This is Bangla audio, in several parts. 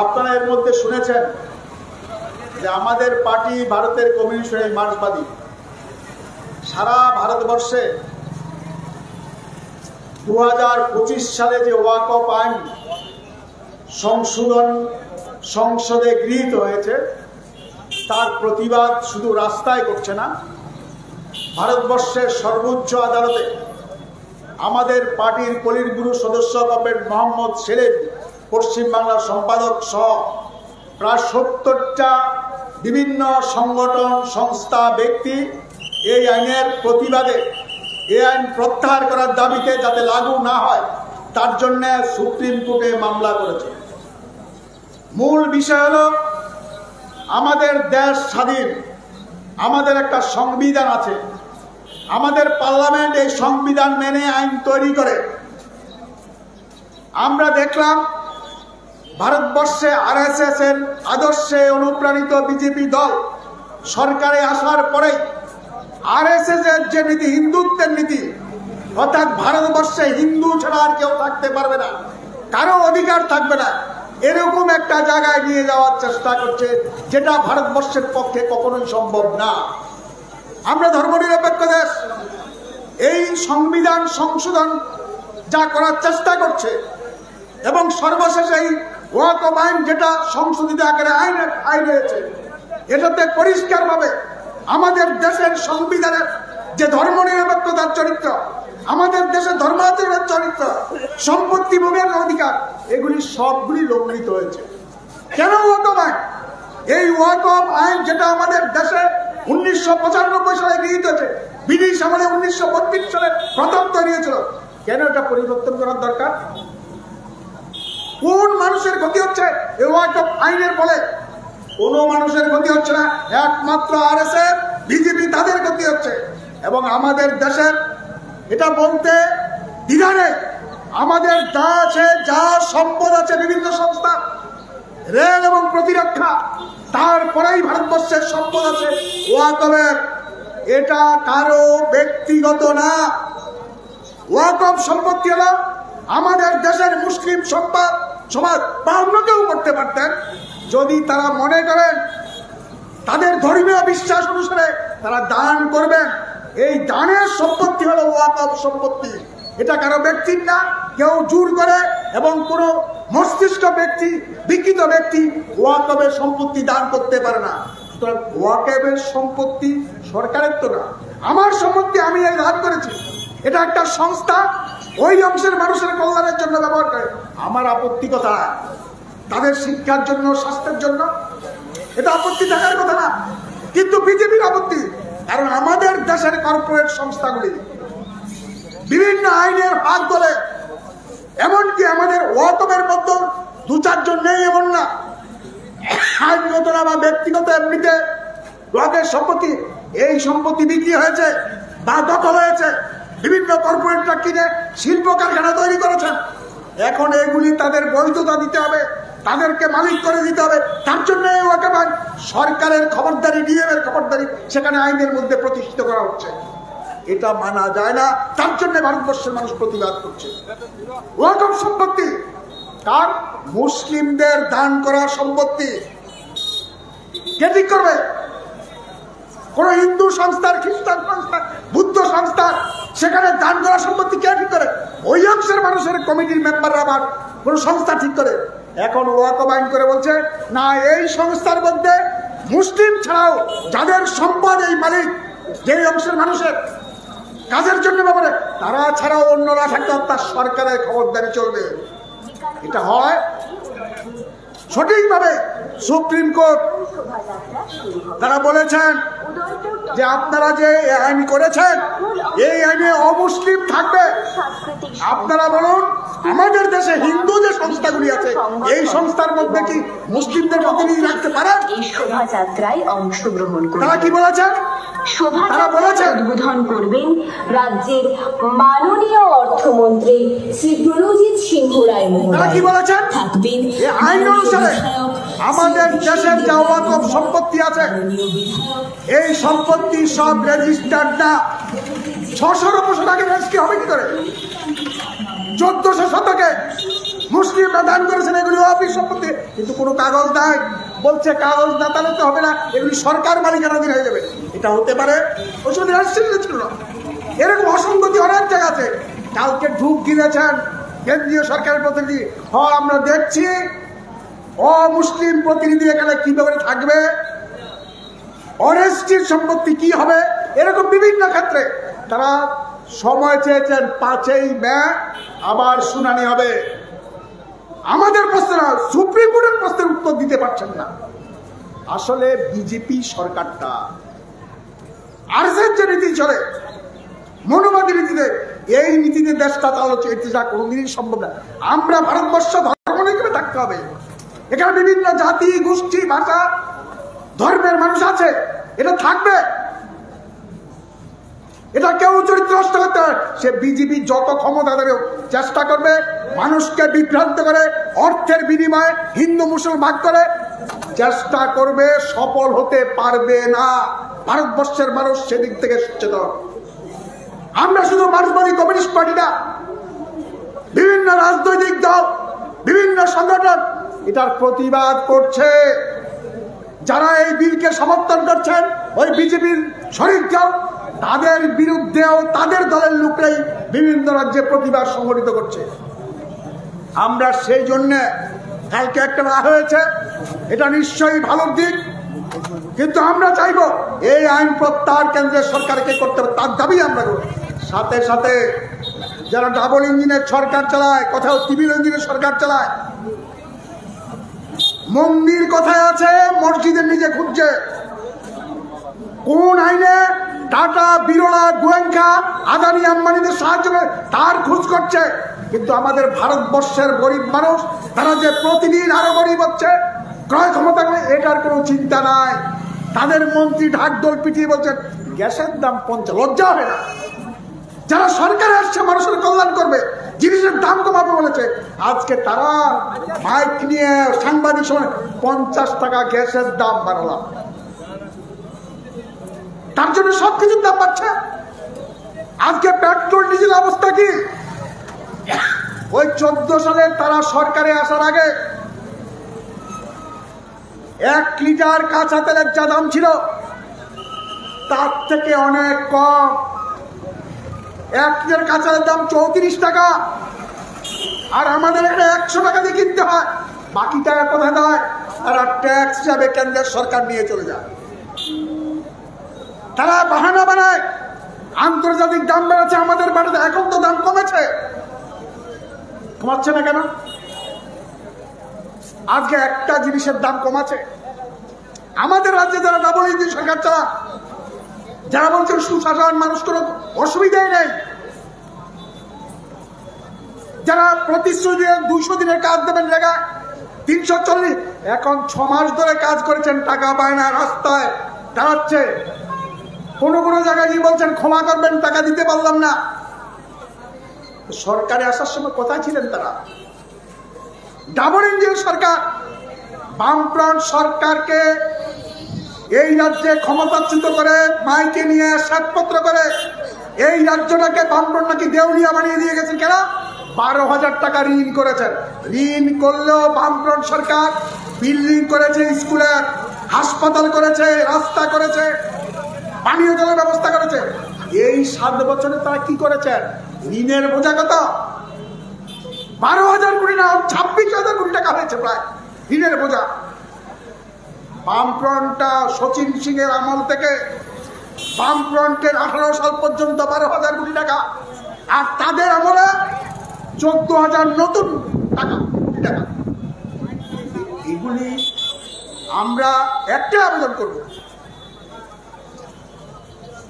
আপনারা এর মধ্যে শুনেছেন যে আমাদের পার্টি ভারতের কমিউনিস্ট মার্ক্সবাদী সারা ভারতবর্ষে 2025 সালে যে ওয়াকফ আইন সংশোধন সংসদে গৃহীত হয়েছে তার প্রতিবাদ শুধু রাস্তায় করছে না, ভারতবর্ষের সর্বোচ্চ আদালতে আমাদের পার্টির পলিট ব্যুরো সদস্য কমরেড মোহাম্মদ সেলিম, পশ্চিমবাংলার সম্পাদক সহ প্রায় 70টা বিভিন্ন সংগঠন সংস্থা ব্যক্তি এই আইনের প্রতিবাদে এই আইন প্রত্যাহার করার দাবিতে যাতে লাগু না হয় তার জন্য সুপ্রিম কোর্টে মামলা করেছে। মূল বিষয় হলো আমাদের দেশ স্বাধীন, আমাদের একটা সংবিধান আছে, আমাদের পার্লামেন্ট এই সংবিধান মেনে আইন তৈরি করে। আমরা দেখলাম ভারতবর্ষে আরএসএস এর আদর্শে অনুপ্রাণিত বিজেপি দল সরকারে আসার পরে আরএসএস এর যে নীতি, হিন্দুত্বের নীতি, অর্থাৎ ভারতবর্ষে হিন্দু ছাড়া আর কেউ থাকতে পারবে না, কারো অধিকার থাকবে না, এরকম একটা জায়গায় নিয়ে যাওয়ার চেষ্টা করছে যেটা ভারতবর্ষের পক্ষে কখনোই সম্ভব না। আমরা ধর্মনিরপেক্ষ দেশ, এই সংবিধান সংশোধন যা করার চেষ্টা করছে এবং সর্বশেষ এই ওয়াকফ আইন যেটা সংশোধিত আকারে আইন হয়েছে, এটাতে পরিষ্কারভাবে আমাদের দেশের সংবিধানের যে ধর্মনিরপেক্ষতার চরিত্র, আমাদের দেশের ধর্মাচরণের চরিত্র, সম্পত্তি ভোগের অধিকার, এগুলি সবগুলি লঙ্ঘিত হয়েছে। কেন ওয়াকফ আইন? এই ওয়াকফ আইন যেটা আমাদের দেশে 1995 সালে গৃহীত হয়েছে, ব্রিটিশ আমলে 1932 সালে প্রথম তৈরি হয়েছিল, কেন এটা পরিবর্তন করার দরকার? কোন মানুষের ক্ষতি হচ্ছে এই ওয়াকফ আইনের ফলে? কোনো মানুষের ক্ষতি হচ্ছে না, একমাত্র আরএসএস বিজেপি তাদের ক্ষতি হচ্ছে। এবং আমাদের দেশের এটা বলতে দ্বিধা নেই, আমাদের যা আছে, যা সম্পদ আছে, বিভিন্ন সংস্থা, রেল এবং প্রতিরক্ষা, তারপরেই ভারতবর্ষের সম্পদ আছে ওয়াকফের। এটা কারো ব্যক্তিগত না। ওয়াকফ সম্পত্তি হলো আমাদের দেশের মুসলিম সমাজ বা অন্য কেউ করতে পারতেন যদি তারা মনে করেন তাদের ধর্মীয় বিশ্বাস অনুসারে তারা দান করবেন। এই দানের সম্পত্তি হলো ওয়াকফ সম্পত্তি, এটা কারো ব্যক্তির না। কেউ জোর করে এবং কোনো মস্তিষ্ক ব্যক্তি, বিকৃত ব্যক্তি ওয়াকফের সম্পত্তি দান করতে পারে না। সুতরাং ওয়াকফের সম্পত্তি সরকারের তো না, আমার সম্পত্তি, আমি এই দান করেছি, এটা একটা সংস্থা ওই অংশের মানুষের কল্যাণের জন্য ব্যবহার করে। আমার আপত্তি কথা, তাদের শিক্ষার জন্য, স্বাস্থ্যের জন্য, এটা আপত্তি থাকার কথা না। কিন্তু বিজেপির আপত্তি, কারণ আমাদের দেশের কর্পোরেট সংস্থাগুলি বিভিন্ন আইনের ফাঁক ধরে, এমনকি আমাদের ওয়াকফের মধ্যে 2-4 জন নেই এমন না, আইনগত না বা ব্যক্তিগত, এমনিতে ওয়াকফের সম্পত্তি, এই সম্পত্তি বিক্রি হয়েছে বা দখল হয়েছে, বিভিন্ন কর্পোরেটরা কিনে শিল্প কারখানা তৈরি করেছেন। এখন এগুলি তাদের বৈধতা দিতে হবে, তাদেরকে মালিক করে দিতে হবে। তার জন্য ওয়াকফ আইন সরকারের খবরদারি, ডিএমের খবরদারি সেখানে আইনের মধ্যে প্রতিষ্ঠিত করা হচ্ছে। এটা মানা যায় না, তার জন্য ভারতবর্ষের মানুষ প্রতিবাদ করছে। ওয়াকফ সম্পত্তি কার? মুসলিমদের দান করা সম্পত্তি। কে ঠিক করবে? কোন হিন্দু সংস্থার, খ্রিস্টান সংস্থা, বুদ্ধ সংস্থা সেখানে দান করা সম্পত্তি কে ঠিক করে? ওই অংশের মানুষের কমিটির মেম্বাররা আবার কোন সংস্থা ঠিক করে। এখন ওয়াকফ আইন করে বলছে না, এই সংস্থার মধ্যে মুসলিম ছাড়াও যাদের সম্পদ, এই মালিক যে অংশের মানুষের কাজের জন্য ব্যাপারে, তারা ছাড়াও অন্যরা থাকতে তার সরকারের খবরদারি চলবে। এটা হয় সঠিকভাবে। সুপ্রিম কোর্ট তারা বলেছেন যে আপনারা যে আইন করেছেন এই আইনে অমুসলিম থাকবে। আপনারা বলুন, আমাদের দেশে হিন্দু যে সংস্থাগুলি আছে এই সংস্থার মধ্যে কি মুসলিমদের প্রতিনিধি রাখতে পারেন? শোভাযাত্রায় অংশগ্রহণ করবেন। তারা কি বলেছেন? শোভাযাত্রা উদ্বোধন করবেন রাজ্যের মাননীয় অর্থমন্ত্রী শ্রী প্রণজিৎ সিংহ রায় মহোদয়। তারা কি বলেছেন? থাকবেন আইন অনুসারে আমাদের দেশের যা ওয়াকফ সম্পত্তি আছে এই সম্পত্তি সব রেজিস্টার্ড না। 600 বছর আগে রেজিস্ট্রি হবে কি করে? 1400 শতকে মুসলিমরা দান করেছেন, এগুলি অফিস সম্পত্তি, কিন্তু কোনো কাগজ নাই। বলছে কাগজ না তাহলে তো হবে না, এগুলি সরকার মালিকানাধীন হয়ে যাবে। এটা হতে পারে? ওই সময় রাষ্ট্রীয় ছিল না। এরকম অসঙ্গতি অনেক জায়গা আছে। কালকে ঢুক গিয়েছেন কেন্দ্রীয় সরকারের প্রতিনিধি, আমরা দেখছি অমুসলিম প্রতিনিধি এখানে কিভাবে থাকবে, অরেস্টির সম্পত্তি কি হবে, এরকম বিভিন্ন ক্ষেত্রে তারা সময় চেয়েছেন 5ই মে আবার শুনানি হবে। আমাদের প্রশ্ন, সুপ্রিম কোর্টের প্রশ্নের উত্তর দিতে পারছেন না। আসলে বিজেপি সরকারটা আরএসএস যে নীতি চলে, মনোবাদী নীতিতে, এই নীতিতে দেশটা চালাচ্ছে, এটা কোনোদিনই সম্ভব না। আমরা ভারতবর্ষ ধর্মনিরপেক্ষ থাকতে হবে। এখানে বিভিন্ন জাতি, গোষ্ঠী, ভাষা, ধর্মের মানুষ আছে, এটা থাকবে। এটা কেউ চরিত্র নষ্ট করতে পারে। সে বিজেপি যত ক্ষমতা দেবে চেষ্টা করবে মানুষকে বিভ্রান্ত করে, অর্থের বিনিময়ে হিন্দু মুসলমান ভাগ করে চেষ্টা করবে, সফল হতে পারবে না। ভারতবর্ষের মানুষ সেদিক থেকে সচেতন। আমরা শুধু মার্ক্সবাদী কমিউনিস্ট পার্টি না, বিভিন্ন রাজনৈতিক দল, বিভিন্ন সংগঠন এটার প্রতিবাদ করছে। যারা এই বিলকে সমর্থন করছেন, ওই বিজেপির শরিক দল, তাদের বিরুদ্ধেও তাদের দলের লোকরাই বিভিন্ন রাজ্যে প্রতিবাদ সংগঠিত করছে। আমরা সেই জন্য কালকে একটা রায় হয়েছে, এটা নিশ্চয়ই ভালো দিক, কিন্তু আমরা চাইব এই আইন প্রত্যাহার কেন্দ্রের সরকারকে করতে হবে, তার দাবি আমরা করব। সাথে সাথে যারা ডাবল ইঞ্জিনের সরকার চালায়, কোথাও টিবিল ইঞ্জিনের সরকার চালায়, মন্দির কোথায় আছে, মসজিদের নিচে খুঁজছে, কোন আইনে টাটা, বিড়লা, গোয়েঙ্কা, আদানি, আম্বানিদের সাহায্য করে তার খোঁজ করছে। কিন্তু আমাদের ভারতবর্ষের গরিব মানুষ, তারা যে প্রতিদিন আরো গরিব হচ্ছে, ক্রয় ক্ষমতা করে, এটার কোনো চিন্তা নাই। তাদের মন্ত্রী ঢাকঢোল পিটিয়ে বলছেন গ্যাসের দাম 50, লজ্জা হয় না? যারা সরকারে আসছে মানুষের কল্যাণ করবে, জিনিসের দাম কমাবে বলেছে, আজকে তারা মাইক নিয়ে সাংবাদিক সময় 50 টাকা গ্যাসের দাম বাড়ালাম, তার জন্য সবকিছুর দাম বাড়ছে। আজকে পেট্রোল ডিজেল অবস্থা কি? ওই 14 সালে তারা সরকারে আসার আগে 1 লিটার কাঁচা তেলের যা দাম ছিল তার থেকে অনেক কম। 1 লিটার কাঁচা তেলের দাম 34 টাকা, আর আমাদের এখানে 100 টাকা দিয়ে কিনতে হয়। বাকি টাকা কোথায় দেয়? তারা ট্যাক্স হিসাবে কেন্দ্রের সরকার নিয়ে চলে যায়। তারা বাহানা বানায় আন্তর্জাতিক দাম বেড়েছে, আমাদের বাড়িতে এখন তো দাম কমেছে। কমাচ্ছে না কেন? আজকে একটা জিনিসের দাম কমাচ্ছে। আমাদের রাজ্যে যারা ডাবল ইঞ্জিন সরকার চালা, যারা বলছেন সুশাসন, মানুষ কোনো অসুবিধাই নেই, যারা প্রতিশ্রুতি দিয়ে 200 দিনের কাজ দেবেন জায়গা 340, এখন 6 মাস ধরে কাজ করেছেন, টাকা পায় না, রাস্তায় দাঁড়াচ্ছে। কোনো কোনো জায়গায় কি বলছেন ক্ষমা করবেন, টাকা দিতে পারলাম না। সরকারে আসার সময় কোথায় ছিলেন তারা? ডাবল ইঞ্জিন সরকার, বামফ্রন্ট সরকারকে এই রাজ্যে ক্ষমতাচ্যুত করে মাইকে নিয়ে শ্বেতপত্র করে এই রাজ্যটাকে বামফ্রন্ট নাকি দেউলিয়া বানিয়ে দিয়ে গেছেন। কেন? 12,000 টাকা ঋণ করেছেন। ঋণ করলেও বামফ্রন্ট সরকার বিল্ডিং করেছে, স্কুলের, হাসপাতাল করেছে, রাস্তা করেছে, পানীয় জলের ব্যবস্থা করেছে। এই 7 বছরে তারা কি করেছেন? ঋণের বোঝা কত? 12,000 কোটি না, 26,000 কোটি টাকা হয়েছে প্রায় ঋণের বোঝা। বামফ্রন্টটা শচীন সিং এর আমল থেকে বামফ্রন্টের 18 সাল পর্যন্ত 12,000 কোটি টাকা, আর তাদের আমলে 14,000 নতুন টাকা। এগুলি আমরা একটা আবেদন করব,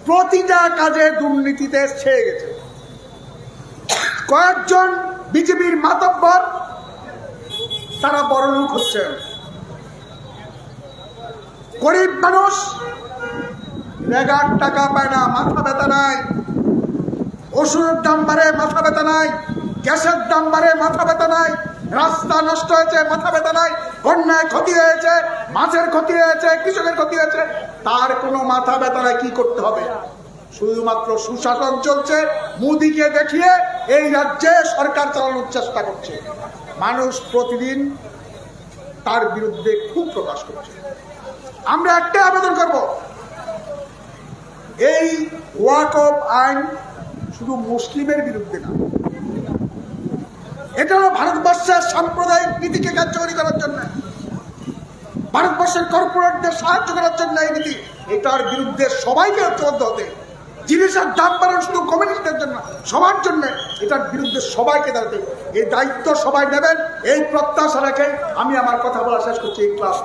প্রতিটা কাজে দুর্নীতিতে ছেয়ে গেছে। কয়েকজন বিজেপির মাতব্বর তারা বড় লোক হচ্ছেন, গরিব মানুষ রেগার টাকা পায় না, মাথা ব্যথা নাই। ওষুধের দাম বাড়ে, মাথা ব্যথা নাই। গ্যাসের দাম বাড়ে, মাথা ব্যথা নাই। রাস্তা নষ্ট হয়েছে, মাথা ব্যথা নাই। বন্যায় ক্ষতি হয়েছে, মাছের ক্ষতি হয়েছে, কৃষকের ক্ষতি হয়েছে, তার কোনো মাথা ব্যথা নাই। কি করতে হবে? শুধুমাত্র সুশাসন চলছে, মোদিকে দেখিয়ে এই রাজ্যে সরকার চালানোর চেষ্টা করছে। মানুষ প্রতিদিন তার বিরুদ্ধে ক্ষোভ প্রকাশ করছে। আমরা একটাই আবেদন করব, এই ওয়াকফ আইন শুধু মুসলিমের বিরুদ্ধে না, এটা হলো ভারতবর্ষের সাম্প্রদায়িক নীতিকে কার্যকরী করার জন্য, ভারতবর্ষের কর্পোরেটদের সাহায্য করার জন্য এই নীতি। এটার বিরুদ্ধে সবাইকে ঐক্যবদ্ধ হতে, জিনিসের দাম বাড়ানো শুধু কমিউনিস্টদের জন্য, সবার জন্য, এটার বিরুদ্ধে সবাইকে দাঁড়াতে, এই দায়িত্ব সবাই নেবেন, এই প্রত্যাশা রেখে আমি আমার কথা বলা শেষ করছি। এই ক্লাস